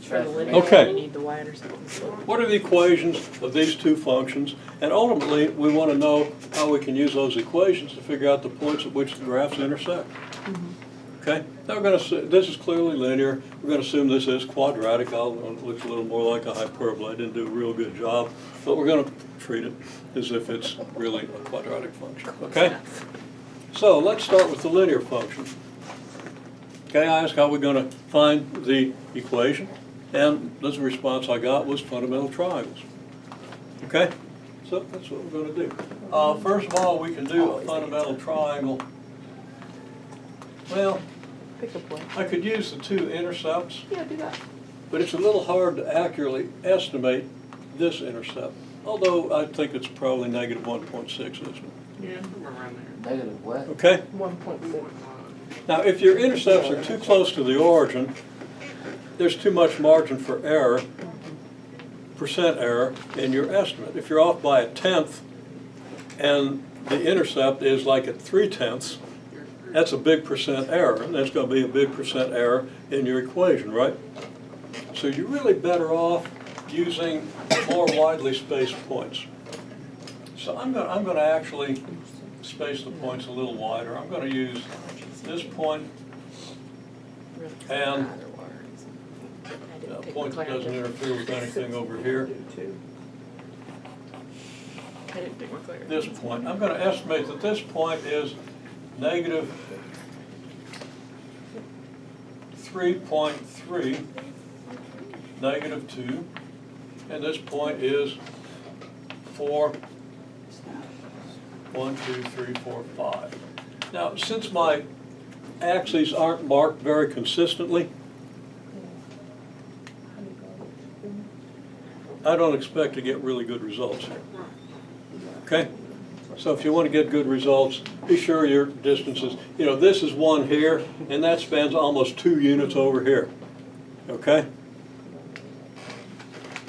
For the linear, Okay. you need the y-intercept and slope. What are the equations of these two functions? And ultimately, we want to know how we can use those equations to figure out the points at which the graphs intersect. Okay? Now we're going to, this is clearly linear. We're going to assume this is quadratic. It looks a little more like a hyperbola. I didn't do a real good job. But we're going to treat it as if it's really a quadratic function. Okay? So let's start with the linear function. Okay, I asked how we're going to find the equation. And the response I got was fundamental triangles. Okay? So that's what we're going to do. First of all, we can do a fundamental triangle. Well, Pick a point. I could use the two intercepts, Yeah, do that. but it's a little hard to accurately estimate this intercept. Although I think it's probably negative 1.6, isn't it? Yeah. Around there. Negative what? Okay? 1.6. Now, if your intercepts are too close to the origin, there's too much margin for error, percent error, in your estimate. If you're off by 1/10 and the intercept is like at 3/10, that's a big percent error, and that's going to be a big percent error in your equation, right? So you're really better off using more widely spaced points. So I'm going to actually space the points a little wider. I'm going to use this point and a point that doesn't interfere with anything over here. I didn't pick McLaren. This point, I'm going to estimate that this point is negative 3.3, negative 2, and this point is 4, 1, 2, 3, 4, 5. Now, since my axes aren't marked very consistently, I don't expect to get really good results here. Okay? So if you want to get good results, be sure your distances, this is 1 here, and that spans almost 2 units over here. Okay?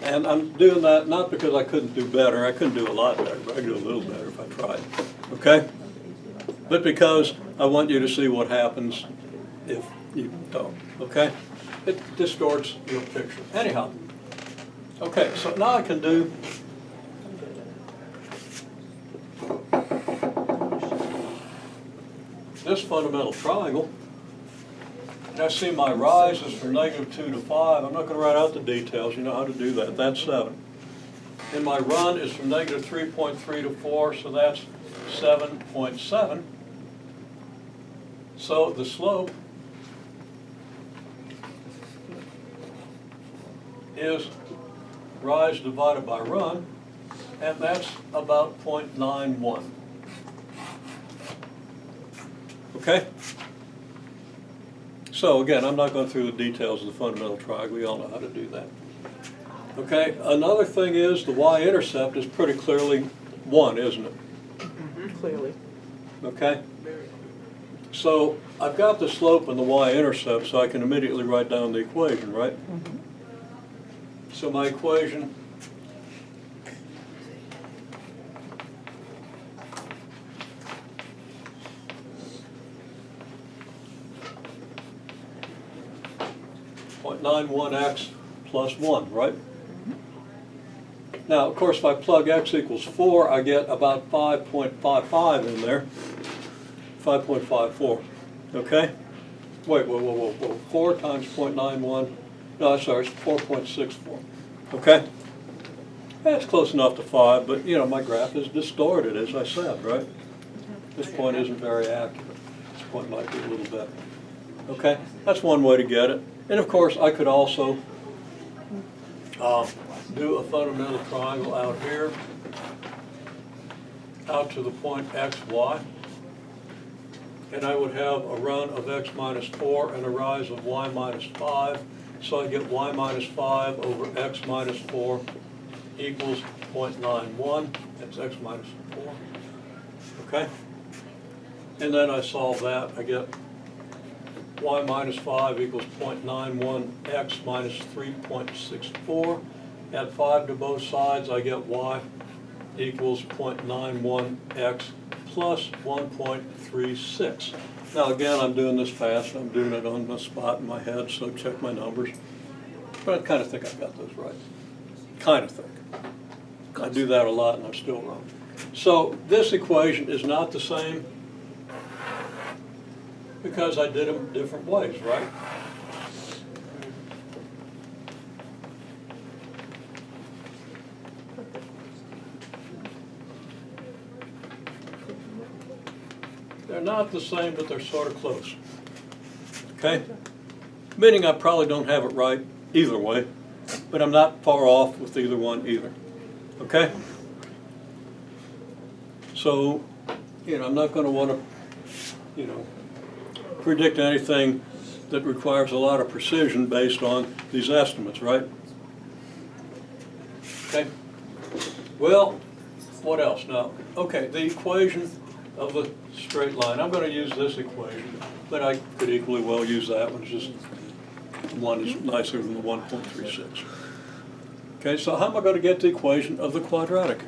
And I'm doing that not because I couldn't do better. I couldn't do a lot better, but I could do a little better if I tried. Okay? But because I want you to see what happens if you don't. Okay? It distorts your picture. Anyhow. Okay, so now I can do this fundamental triangle. And I see my rise is from negative 2 to 5. I'm not going to write out the details. You know how to do that. That's 7. And my run is from negative 3.3 to 4, so that's 7.7. So the slope is rise divided by run, and that's about 0.91. Okay? So again, I'm not going through the details of the fundamental triangle. We all know how to do that. Okay, another thing is the y-intercept is pretty clearly 1, isn't it? Clearly. Okay? So I've got the slope and the y-intercept, so I can immediately write down the equation, right? So my equation .91x plus 1, right? Now, of course, if I plug x equals 4, I get about 5.55 in there. 5.54, okay? Wait, whoa. 4 times 0.91, no, sorry, it's 4.64, okay? That's close enough to 5, but, my graph is distorted, as I said, right? This point isn't very accurate. This point might be a little better. Okay, that's one way to get it. And of course, I could also do a fundamental triangle out here, out to the point x, y. And I would have a run of x minus 4 and a rise of y minus 5. So I get y minus 5 over x minus 4 equals 0.91. That's x minus 4. Okay? And then I solve that. I get y minus 5 equals 0.91 x minus 3.64. Add 5 to both sides, I get y equals 0.91 x plus 1.36. Now again, I'm doing this fast. I'm doing it on the spot in my head, so check my numbers. But I kind of think I got those right. Kind of think. I do that a lot and I'm still wrong. So this equation is not the same because I did them different ways, right? They're not the same, but they're sort of close. Okay? Meaning I probably don't have it right either way, but I'm not far off with either one either. Okay? So, I'm not going to want to, predict anything that requires a lot of precision based on these estimates, right? Okay? Well, what else now? Okay, the equation of the straight line. I'm going to use this equation, but I could equally well use that one. Just one is nicer than the 1.36. Okay, so how am I going to get the equation of the quadratic?